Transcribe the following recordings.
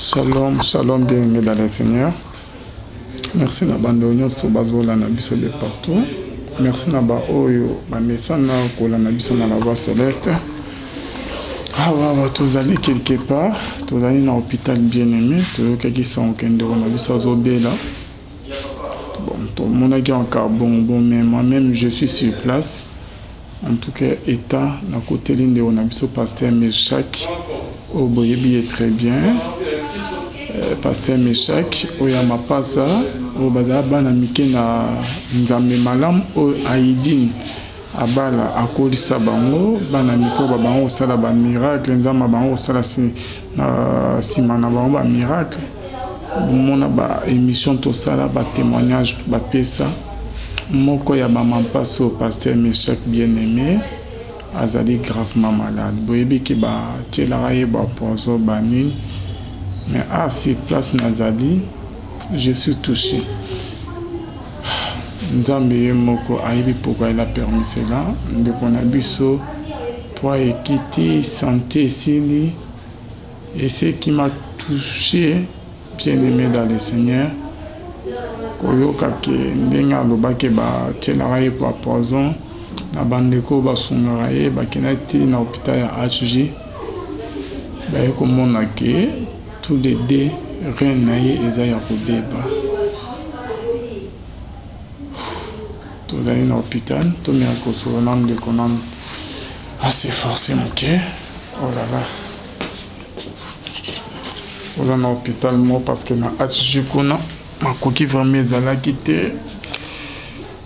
Shalom, shalom, bienvenue dans le Seigneur. Merci na bande oignon to bazola na biso de partout. Merci na ba oyo ba mesana kola na biso na la voie céleste. Tous allés quelque part, tous allés dans l'hôpital bien-aimé, tous qui sont au na biso zobela. Bon, tout le monde est encore bon, mais moi-même je suis sur place. En tout cas, état na côté ligne de on a biso pasteur Meshak au Boyebi est très bien. Pasteur Meshak oyama pasa au bazala bana mike na nzambe malam o aidin abala akolisa bango bana miko bango sala ba miracle nzamba bango sala na simana bango ba miracle mona ba émission to sala ba témoignage ba pesa moko ya ba mampaso pasteur Meshak bien-aimé azali gravement malade boyebi ki ba tchelaraye ba poison banine. Mais à ces places Nazali, je suis touché. Nzambe moko aibi pourquoi il a permis cela. Donc on a biso toi équité santé sili et ce qui m'a touché bien aimé dans le Seigneur. Koyoka ke ndenga lobake ba tchelaraye pa poison na bandeko ba sungaraye ba kenati na hôpital ya HJ. Ba ekomona ke tous les deux, rien naïe et Zaya Kodeba. Tous allés dans l'hôpital, tout le monde sur le nom de Conan. Assez forcé, mon cœur. Oh là là. Vous allez dans l'hôpital, moi, parce que na Hachikuna, ma coquille vraiment zala quitté.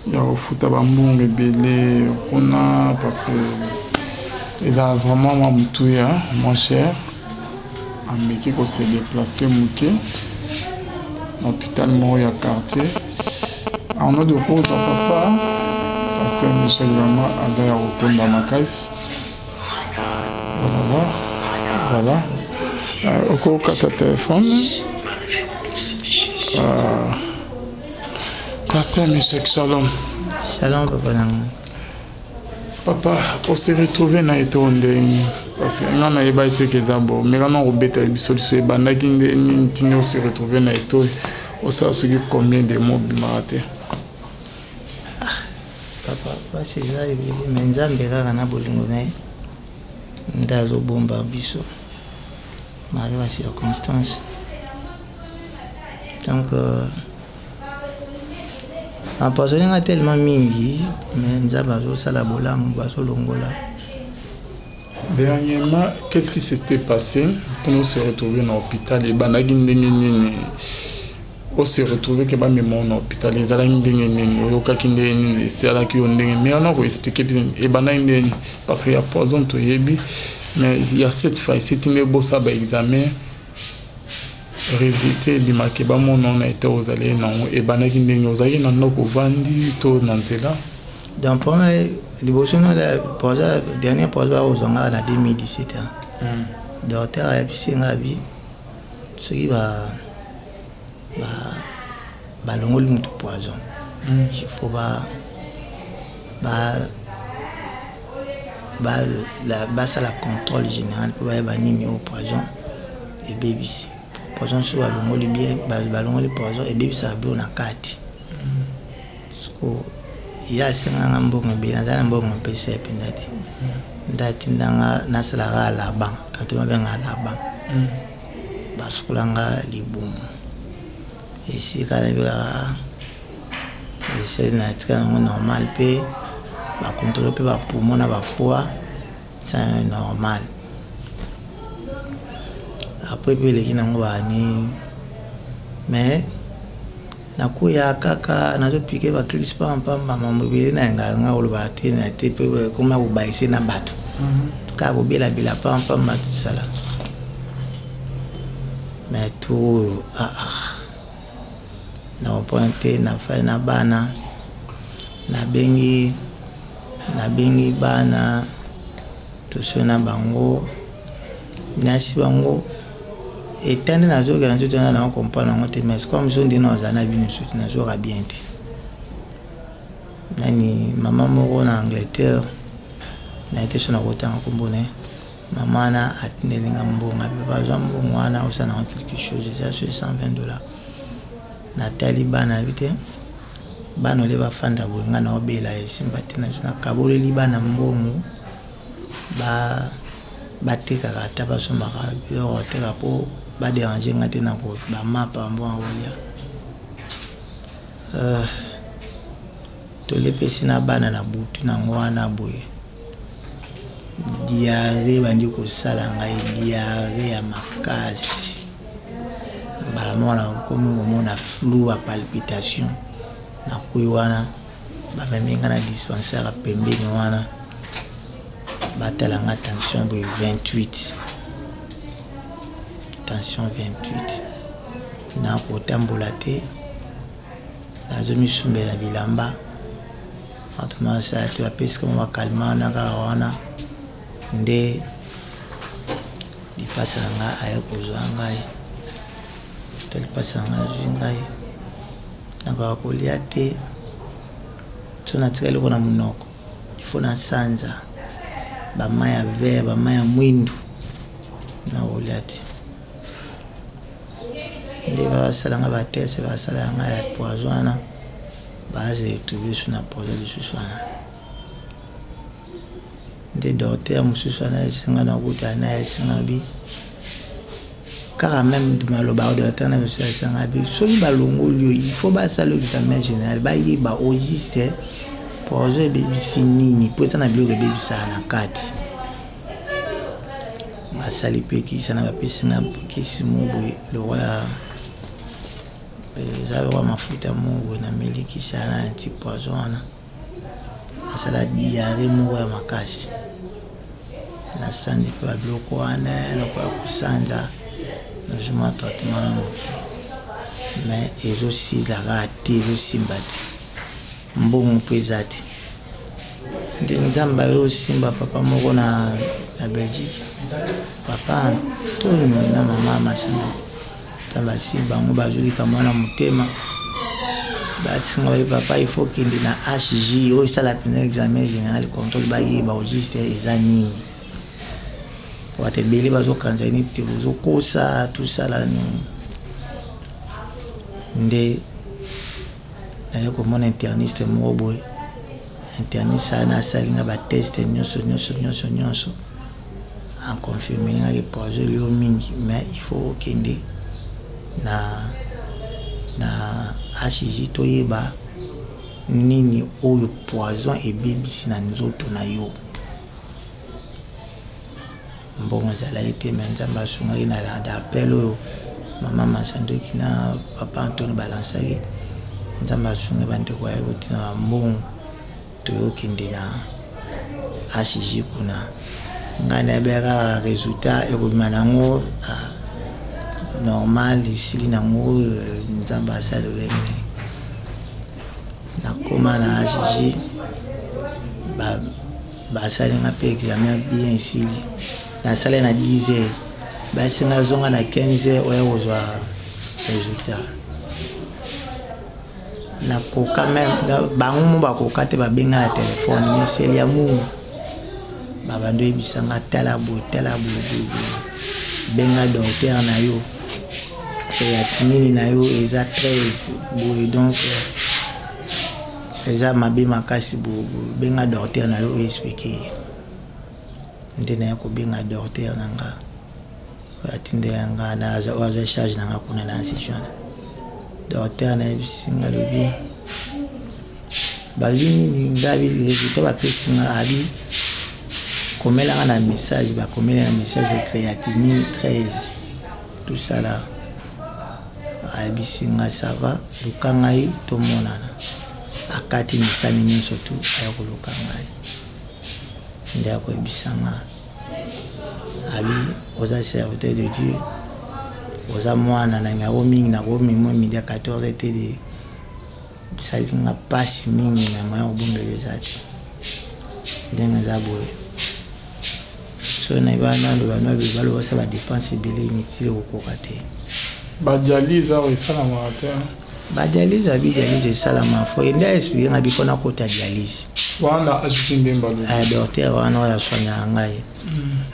Il y a au foot à bambou, rebelle, Kona, parce que il a vraiment mamoutoui, mon cher. Ameki ko se déplacer muke l'hôpital Moya quartier on a de quoi ton papa pasteur Michel Lama azaya otomba makasi voilà oko kata téléphone pasteur Michel shalom papa on s'est retrouvé na etonde parce que on a eba été que zabo mais quand on rebête la solution bandaki ndini on s'est retrouvé na eto on sait ce que combien de mots bimaraté papa parce que là il me nzambe kaka na bolingo na ndazo bomba biso mari va circonstance donc en passant a tellement mingi mais nzambe azo sala bolamu bazo longola. Dernièrement, qu'est-ce qui s'était passé pour nous se retrouver dans l'hôpital et on s'est retrouvé que bah même en hôpital les ala ndenge oyoka kindenge c'est là qui on ndenge mais on a expliqué bien et ndenge parce qu'il y a poison to yebi mais il y a cette faille c'est une bossa ba examen résultat du makeba mon on a été aux allées non et banaki ndenge aux allées na ndoko vandi to nanzela. Donc pour moi, le dernier projet aux en 2017. Docteur a appuyé sur la vie. Ce qui va longuer le poison. Il faut la contrôle général pour bannir au poison et baby. Poison sur le bien, le poison et baby ça a bien na carte. Il y a un bon bien dans un bon PC pinati ndati ndanga nasalara à la banque quand on vient à la banque baskulanga libumu ici quand c'est normal pe ba contrôler pe ba poumon na ba foie c'est normal après pe les kinango ba ni mais nakuya kaka nazo piquer ba crispa mpamba mamobile na nganga oloba te na te pe koma ubaise na bato ka bo bela pampa matsala mais tout na pointe na fa na bana na bengi bana to sona bango nasi bango et tant na zo ga nzo tona na comprendre ngote mais comme zo ndino azana bino suti na zo ga bien te nani maman moko na Angleterre na été sur la route en combone maman a attendu ngambonga papa jambo mwana osana quelque chose c'est sur $120 Nathalie bana bite bana le bafanda bwenga na obela esimbati na kabole libana mbongo bateka kata basomaka biloko teka po badéranger nga te na ko bamapa mbongo olia tolepesi na bana na butu nango wana boye diarrhée bandi kosala ngai diarrhée ya makasi mbala mwana komi komona flou ba palpitation na kui wana bamemi nga na dispensaire pembeni wana batalanga tension boye 28 tension 28 na kotambola te nazomisumela bilamba atumasa te bapesika mo bakalima na kaka wana nde lipasa na ngai aya kozwa ngai to lipasa na ngai zwi ngai nakaka kolia te so natika eloko na monoko ifo na sanza bamai ya vert bamai ya mwindu na kolia te nde basalanga batese basala ngai ya poison wana baze retrouve sur na poison lisusu wana nde docteur mosusu wana esinga na kuta na esinga bi kaka même maloba docteur na esinga bi soki balongoli yo il faut basala examen général bayeba au juste poison ebebisi nini po eza na biloko ebebisaka na kati basali mpe kisa na bapesi na kisi moboye lokola eza lokola mafuta moboye na meli kisa na anti poison wana asala diarrhée moko ya makasi nasandi mpe babiloko wana eloko ya kosanza nazomwa traitement na moki mais ezosilaka te ezosimba te mbongo mpe eza te nde nzambe ayosimba papa moko na Belgique papa Antonio na mama Masamba nzambe asimba bango bazolika mwana motema basinga baye papa il faut kende na HJ oyo esala mpenza examen général contrôle bayeba auguste eza nini po ate ebele bazokanza neti te bozokosa tosala nini nde naye komona interniste moko boye interniste ana asalinga bateste nyonso aconfirme ngaki poison elio mingi mais il faut okende na HJ toyeba nini oyo poison ebebisi na nzoto na yo mbongo ezalaki te me nzambe asungaki na appel oyo mama Masandoki na papa Antonio balansaki nzambe asungi bandeko ya kotina bambongo toyokende na HJ kuna ngai nayebeka resultat ekobima nango normal isili nango nzambe asali lolenge nakoma na HJ basalinga mpe examen bien esili nasala na 10 heures basinga zonga na 15 heures oya kozwa resultat nakoka même bango mo bakoka te babenga na telefone miseli ya mungu babando ebisanga tala boye benga docteur na yo creatinine na yo eza 13 boye donc eza mabe makasi boye benga docteur na yo expliquer nde na kobenga docteur na nga atinde nga na azwa charge na nga kuna na institution docteur na bisinga lobi balini ngabi resultat bapesi nga abi komela na message bakomela na message de créatinine 13 tout ça là abisinga ça va lukangai to monana akati misani nyonso tu ayakoluka ngai nde akoyebisanga abi oza serviteur de Dieu oza mwana na ngabo mingi na komimo midi ya 14 te de salinga pasi mingi na moya obumbela eza te ndenge eza boye so na bana bana baloba sa badepense ebele inutile kokoka te badialyse awa esalamaka te Ba dialyse abi dialyse salama fo enda expliquer na bifona kota dialyse. Wana ajutinde mbalo. Docteur wana ya sonya ngai.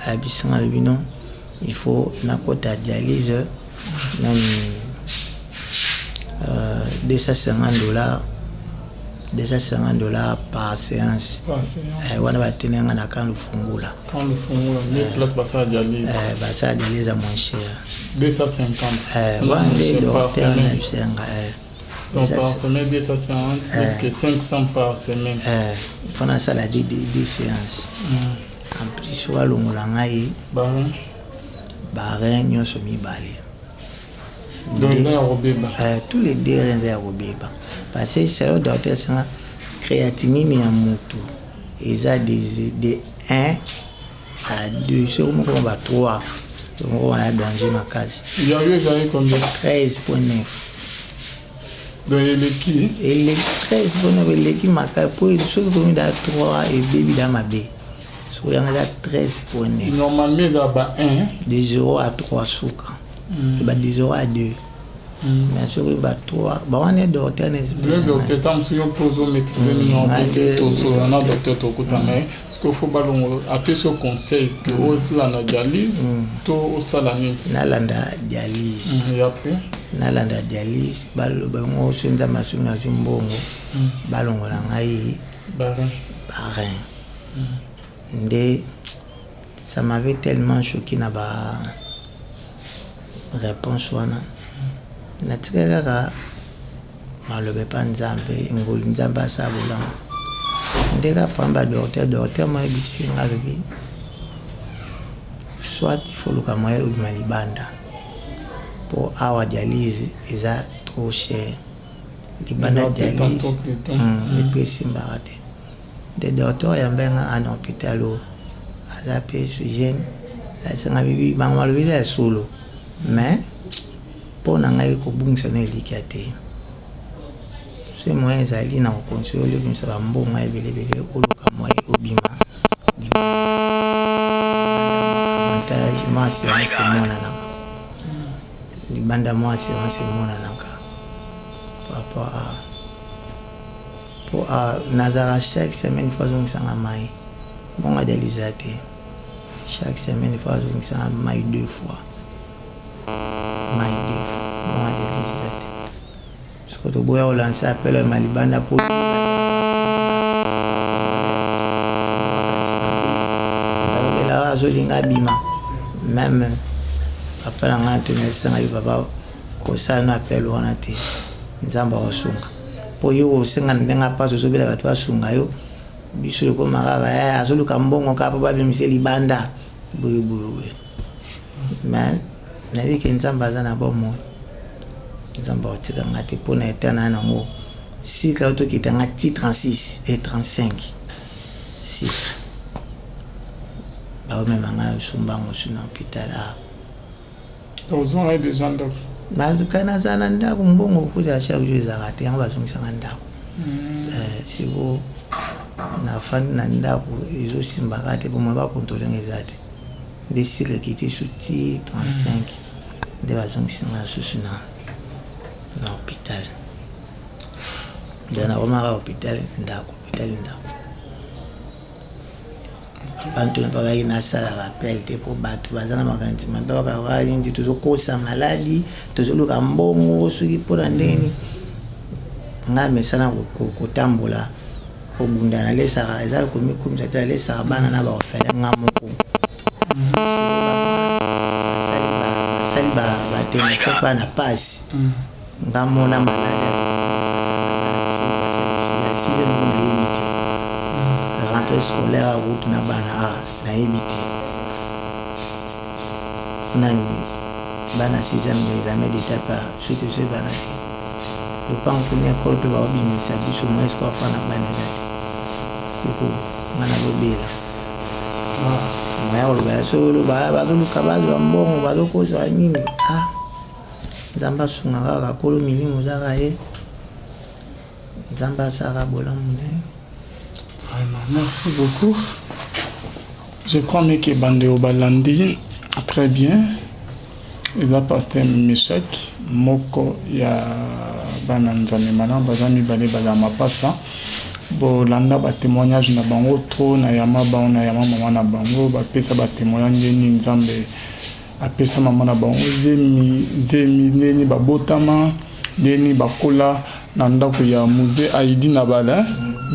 Abisinga bino il faut na kota dialyse même $250 par séance. Wana batenenga na kan lufungula. Quand le fungula, mais place basa dialyse. Basa dialyse à moins cher. 250. Wana le docteur na bisenga. Donc par semaine 250 plus que 500 par semaine. Pendant ça la des séances. En plus wa longola ngai. Barin nyonso mibale. Donc là robeba. Tous les deux reins robeba. Parce que c'est le docteur c'est la créatinine ya mutu. Eza de 1 à 2 sur mo ko ba 3. On va danger makasi. Il y a eu combien? 13.9. Donc il est qui? Et les 13.9 il qui makasi pour il se comme da 3 et baby da mabe. So il y a 13.9. Normalement il y a 1 de 0 à 3 souka. Et bah de 0 à 2. Mais sur le 3, bah on est docteur le docteur tam sur un poso maîtriser non docteur to kutame parce qu'il faut ballon après ce conseil que la dialyse to salami na landa dialyse et après na landa dialyse balo bango senda masuna zimbongo balongo la ngai barin ndé ça m'avait tellement choqué na ba réponse wana natika kaka malobe pa nzambe ngoli nzambe asabola ndeka pamba docteur ma bisinga bibi soit il faut luka moye ubima libanda pour awa dialyse eza trop cher libanda dialyse et puis simbarate de docteur yambenga en hôpital aza pe jeune asenga bibi bango malobe ya solo mais pour ngai ko bungisa na elikate ce moyen ezali na conseiller le bimisa ba mbonga ebelebele oluka moyen obima avantage ma séance mona nanga libanda mo séance mona nanga papa pour nazara chaque semaine fois on sanga mai bonga delisate chaque semaine fois on sanga mai 2 fois mai 2 moi de lisate ce que tu bois lancer appel malibanda pour la zolinga bima même après la ngate na sanga baba ko sana appel wana te nzamba osunga po yo senga ndenga paso so bela batwa sunga yo biso ko magara azoluka mbongo ka baba bimise libanda boyo mais nabi ke nzamba zana bomo nzamba otika ngati pona etana nango sika to kitanga ti 36 et 35 sika ba o mema nga sumbango suna hôpital a tozon ai des gens na kana zana ndako mbongo kuja chaque jour za rate ngaba zungisa ndako siko na fani na ndako izo simba rate bomo ba contrôler ngezate des sika kiti suti 35 de bazongisa nga susuna na hôpital dana omara hôpital ndako abantu ne pas na sala rappel te pour battu bazana makanti mamba baka ndi tuzokosa maladi tozoluka mbongo soki pona ndeni nga mesana ko tambola ko bunda na lesa ezali ko mikumza ta lesa bana na ba ofela nga moko basali ba tena fa na passe ngamona maladi rentrée scolaire à route na bana na ebité nani bana 6e examen d'état par suite ce bana te le pan premier école pe ba obimisa biso mo est-ce qu'on fa na bana lati siko ngana lobela maya lo so lo ba zo lukabazo mbongo ba zo koza nini nzamba sunga kaka kolo milimo zaka nzamba saka bolamune. Merci beaucoup. Je crois que Bandeo Balandi, très bien. Il va passer un Meshach, Moko, ya bana nzambe malam bazami balé baza mapasa bo landa ba témoignage na bango trop na yama bango na yama mama na bango ba pesa ba témoignage ni nzambe apesa mama na bango zemi neni babotama neni bakola na ndako ya musée Aïdi na bala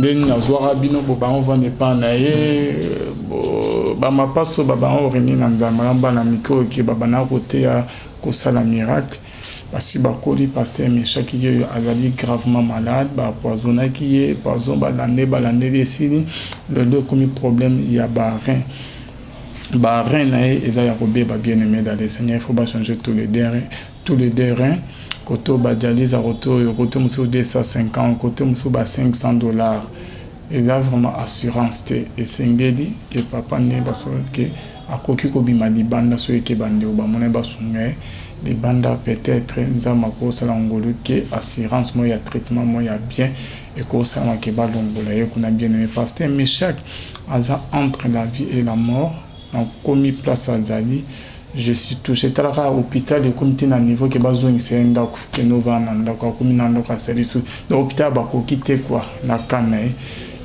neni nazwaka bino bo bango vande pa na ye ba mapaso ba bango reni na nzambe bana mikro ki babana côté ya kosala miracle basi bakoli pasteur Meshaki ye azali gravement malade ba poisonnaki ye poison balande lesini le deux comme problème il y a barin na ye eza ya kobeba bien aimé dans les seigneurs il faut pas changer tous les deux reins côté ba dialyse côté musu 250 côté musu ba $500 eza vraiment assurance te esengeli que papa ne baso que akoki kobima libanda so eke bande ba mona basunga libanda peut-être nzama ko sala ngolo que assurance mo ya traitement mo ya bien et ko sala ke ba longola ye kuna bien aimé pasteur Meshaki aza entre la vie et la mort na komi place azali je suis touché talaka hôpital et comité na niveau que bazong c'est ndako que nova na ndako komi na ndako asalisu donc hôpital ba ko quitter quoi na kanae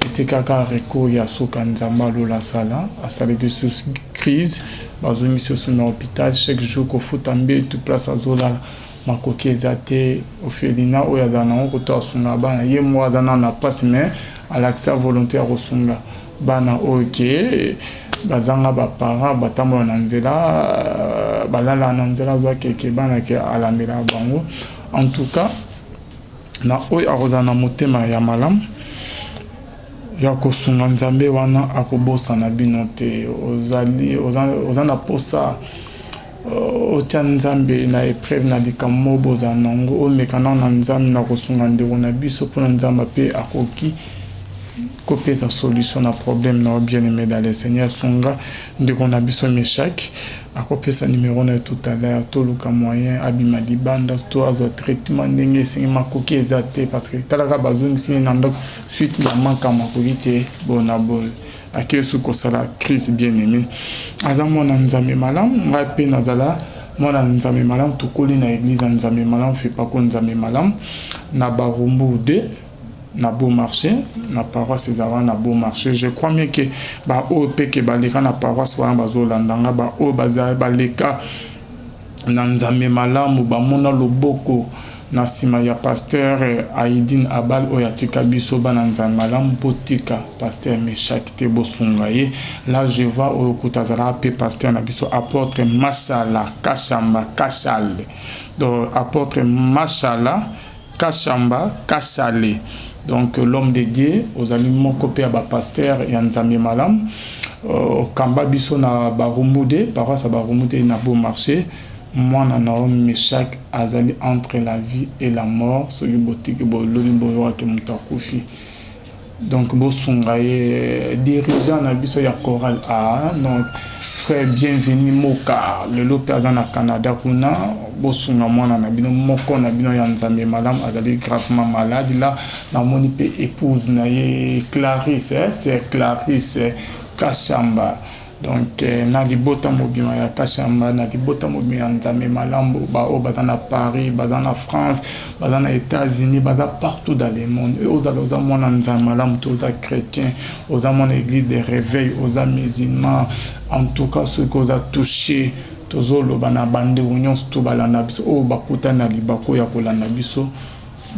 était kaka recours ya soka nzamba lola sala asali que sous crise bazong sur na hôpital chaque jour ko futambe tout place azola makoki ezate ofelina oyazana ko to asunga bana ye mo azana na passe mais à l'accès volontaire osunga bana OK bazanga ba parents batambola na nzela balala na nzela zwa keke bana ke alamela bango en tout cas na oyo akozana motema ya malam ya kosunga nzambe wana akobosa na bino te ozana posa otia nzambe na épreuve na likambo boza nango omekana na nzambe na kosunga ndeko na biso mpona nzambe pe akoki copier sa solution na problème na bien aimé dans les seigneurs songa ndeko na biso Meshaki akopier sa numéro na tout à l'heure tout le moyen abima libanda to azo traitement ndenge singi makoki ezate parce que talaka bazongi singi na ndako suite ya manka makoki te bona bon akesu ko sala crise bien aimé azamo na nzambe malam ngai pe nazala mona nzambe malam tukoli na église nzambe malam fait pas ko nzambe malam na barumbu 2 na beau marché na paroisse ezala na beau marché je crois bien que ba o pe ke baleka na paroisse wana bazolandanga ba o bazali baleka na nzambe malamu bamona loboko na sima ya pasteur Aïdine Abal oyo atika biso bana nzambe malamu botika pasteur Meshaki te bosunga ye là je vois oyo kutazala pe pasteur na biso apôtre Mashala Kashamba Kashale donc apôtre Mashala Kashamba Kashale. Donc l'homme de Dieu aux aliments copiés à ba pasteur et nzambe malam kamba biso na barumude paroisse barumude na beau marché moi na Naomi Meshaki azali entre la vie et la mort so botiki bo lolimbo yo ke mutakufi donc bo sungaye dirigeant na biso ya chorale a donc frère bienvenue moka le lopeza na Canada kuna bosunga mwana na bino moko na bino ya nzambe malam azali gravement malade là na moni pe épouse na ye Clarisse c'est Clarisse Kashamba donc na libota mobima ya Kashamba na libota mobima ya nzambe malam ba o bazana Paris bazana France bazana États-Unis baza partout dans le monde et aux mona nzambe malam tous aux chrétiens aux mon église de réveil aux musulmans en tout cas ceux qui ont touché tozolo bana bande union sto balanda biso o bakuta na libako ya kolanda biso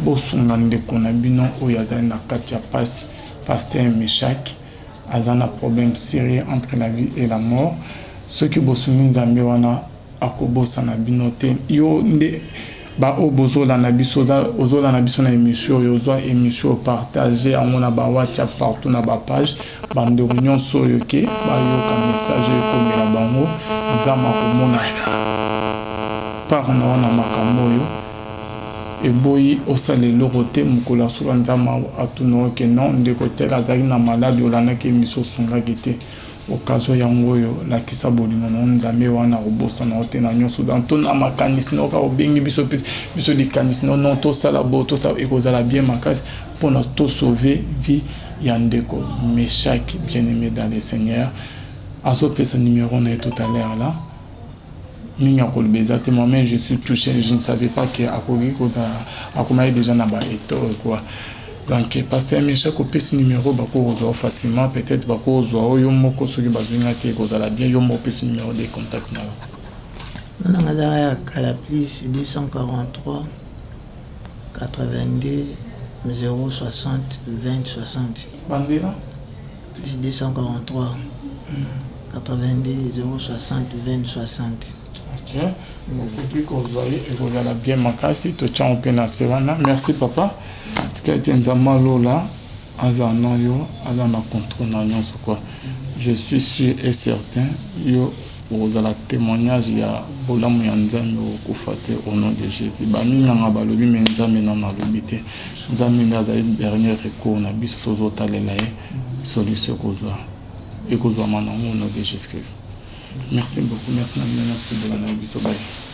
bosunga ndeko na bino oyo azali na kati ya pasi pasteur Meshaki azana problème sérieux entre la vie et la mort ceux qui bosungi nzambe wana akobosa na bino te yo nde ba o bozola na biso ozola na biso na émission yo zwa émission partager amona ba WhatsApp partout na ba page bande union so yo ke ba yo ka message ko mela bango nzama ko mona par na makambo yo et boyi osale lorote mukola sura nzama atuno ke non de côté la zaki na malade olana ke miso sunga gete okazo yango yo la kisa bolimo no nzambe wana obosa na otena nyoso dans ton amakanisi no ka obengi biso dikanis non to sala bo to sa ekozala bien makasi pour to sauver vie ya ndeko Meshaki bien aimé dans le Seigneur aso pesa numéro na tout à l'heure là mingi akoloba eza te, moi-même je suis touché, je ne savais pas que akoki kozala akomaki déjà na baétore quoi. Donc pasteur Michel kopesi numéro bakozwa facilement, peut-être bakozwa oyo moko soki bazwinga te kozala bien yo moko pesi numéro de contact na yo. On a derrière la plus 243 82 060 20 60. Bandera Plus 243 82 060 20 60. Ok. Okoki kozwa ye ekozala bien makasi totya mpe na se wana. Merci papa. Tika ete nzambe alola aza na yo aza na contrôle na nyonso quoi. Je suis sûr et certain yo okozala témoignage ya bolamu ya nzambe okufa te au nom de Jésus. Baminganga balobi me nzambe nano alobi te. Nzambe nde azali dernier recours na biso tozotalela ye solution ekozwama nango au nom de Jésus Christ. Merci beaucoup. Merci na bino nyonso tobolana biso baki.